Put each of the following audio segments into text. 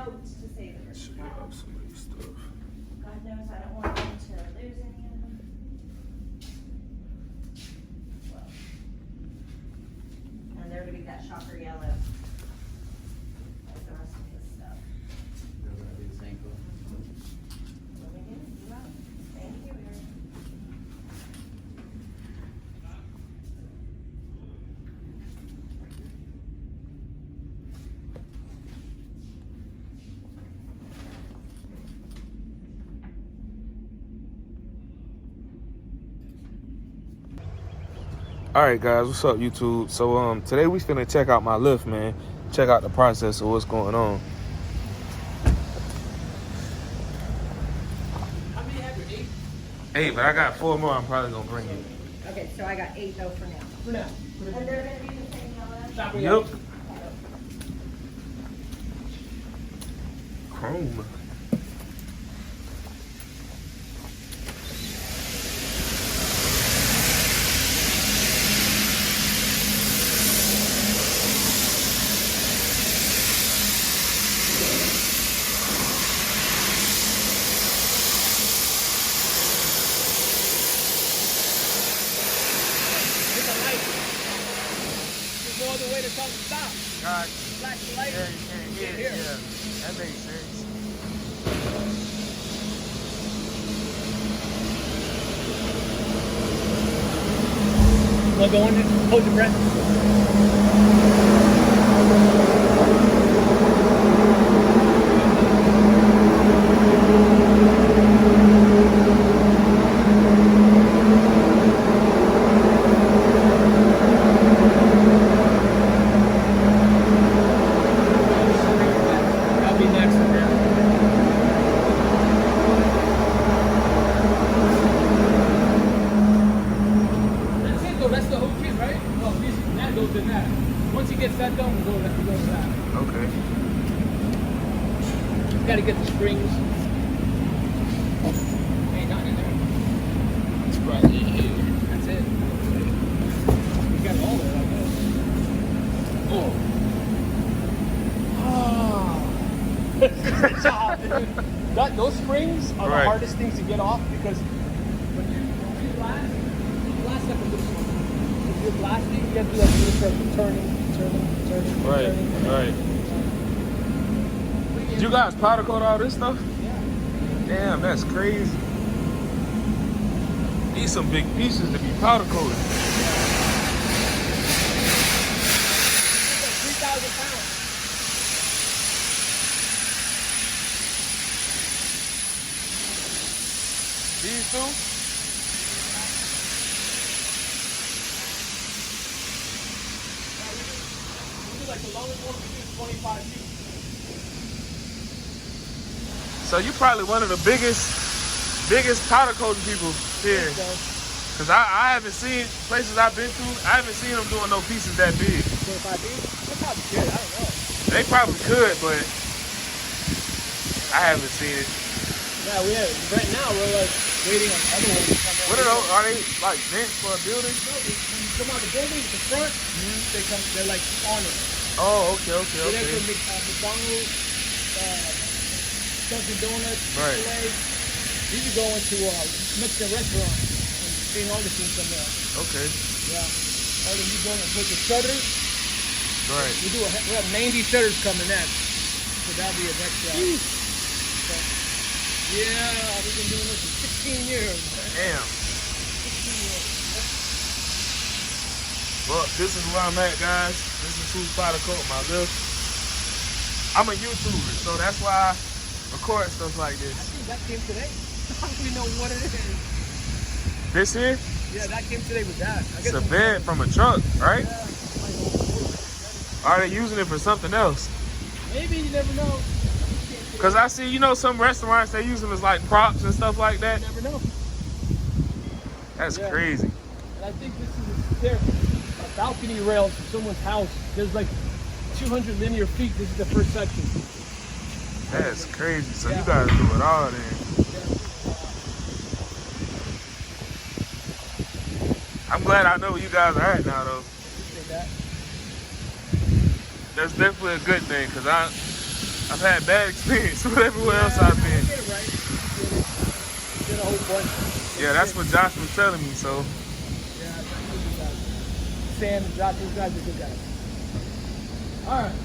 out to save the Show you up some of this stuff. God knows I don't want them to lose any of them. Well, and there to be that shocker yellow. Like the rest of this stuff. They're gonna do the same color. Let me get you out. Thank you, Eric. All right, guys, what's up, YouTube? So today we finna check out my lift, man. Check out the process of what's going on. How many have you? 8? 8, but I got 4 more I'm probably gonna bring you. Okay, so I got 8 though for now. For now. And they're gonna be the same color? Chopper Yep. yellow. Chrome. Hit the light. There's no other way to tell them to stop. God, Flash the light. yeah, you can't hear it. Here. Yeah, that makes sense. Wanna go under? Hold your breath. That'll be next one, man. That's it though, that's the whole kit, right? No, that goes in that. Once he gets that done, we'll go to that. Okay. Gotta get the springs. Ain't nothing in there. It's right here. That's it. You got all of it, I guess. Oh. Good job, dude. Those springs are Right. the hardest things to get off because when you blast like a little one. If you're blasting, you have to do like a little circle, turning. Right, right. Did you guys powder coat all this stuff? Yeah. Damn, that's crazy. Need some big pieces to be powder coated. It's like 3,000 pounds. These two? Like the longest one we do is 25 feet. So you probably one of the biggest powder coating people here. So, Cause I haven't seen places I've been to. I haven't seen them doing no pieces that big. 25 feet? That's probably good. I don't know. They probably could, but I haven't seen it. Yeah, we have. Right now, we're like waiting on other ones to come in. What are those? Are they like vents for a building? No, when you come out the building, the front, they're like on it. Oh, okay. So that's where McDonald's, Dunkin' Donuts, Right. Chick-fil-A. These are going to Mexican restaurants and St. Augustine somewhere. Okay. Yeah. All of you going to put the shutters. Right. We have 90 shutters coming next. So that'll be a next job. So, yeah, we've been doing this for 16 years. Damn. 16 years. Well, this is where I'm at, guys. This is who's powder coat my lift. I'm a YouTuber, so that's why I record stuff like I this. think that came today. I don't even know what it is. This here, Yeah, that came today with that. I it's guess a bed from a truck, right? Yeah. Are they using it for something else? Maybe, you never know. Cause I see, you know, some restaurants they use them as like props and stuff like that. You never know. That's Yeah. crazy. And I think this is their balcony rails for someone's house. There's like 200 linear feet. This is the first section. That's crazy. So Yeah. you gotta do it all then. I'm glad I know where you guys are at now, though. Say that. That's definitely a good thing, cause I've had bad experience with everywhere else I've been. Get it right. Did a whole bunch. Yeah, that's what Josh was telling me. So Yeah, that's a good guy. Sam and Josh, those guys are good guys. All right.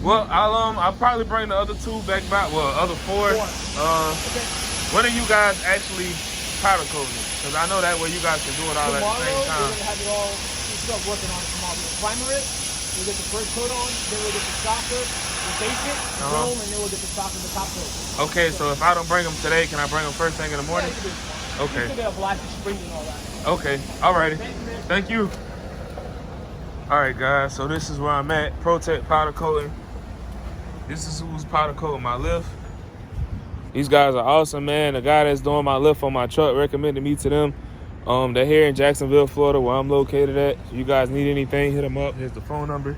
well, I'll probably bring the other two back. Well, other four. Okay. When are you guys actually powder coating it? Because I know that way you guys can do it all Tomorrow, at the same we're time. gonna have it all. We start working on it tomorrow. We'll primer it. We'll get the first coat on. Then we'll get the stock coat. We'll base it, chrome, and then we'll get the stock and the top coat. Okay, so if I don't bring them today, can I bring them first thing in the morning? Yeah, you can do it tomorrow. Okay. You still get a black spring and all that. Okay, alrighty. Thank you, man. Thank you. Alright guys, so this is where I'm at. Protect powder coating. This is who's powder coating my lift. These guys are awesome, man. The guy that's doing my lift on my truck recommended me to them. They're here in Jacksonville, Florida, where I'm located at. If you guys need anything, hit them up. Here's the phone number.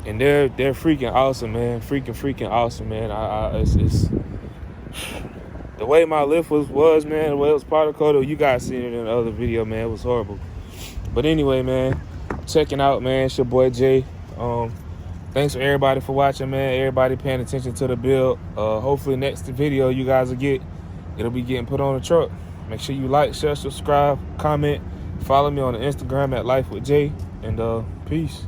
And they're freaking awesome, man. Freaking awesome, man. It's the way my lift was, man. The way it was powder coated. You guys seen it in the other video, man. It was horrible. But anyway, man, checking out, man. It's your boy Jay. Thanks for everybody for watching, man. Everybody paying attention to the build. Hopefully next video you guys will get, it'll be getting put on the truck. Make sure you like, share, subscribe, comment. Follow me on the Instagram at Life with Jay. And peace.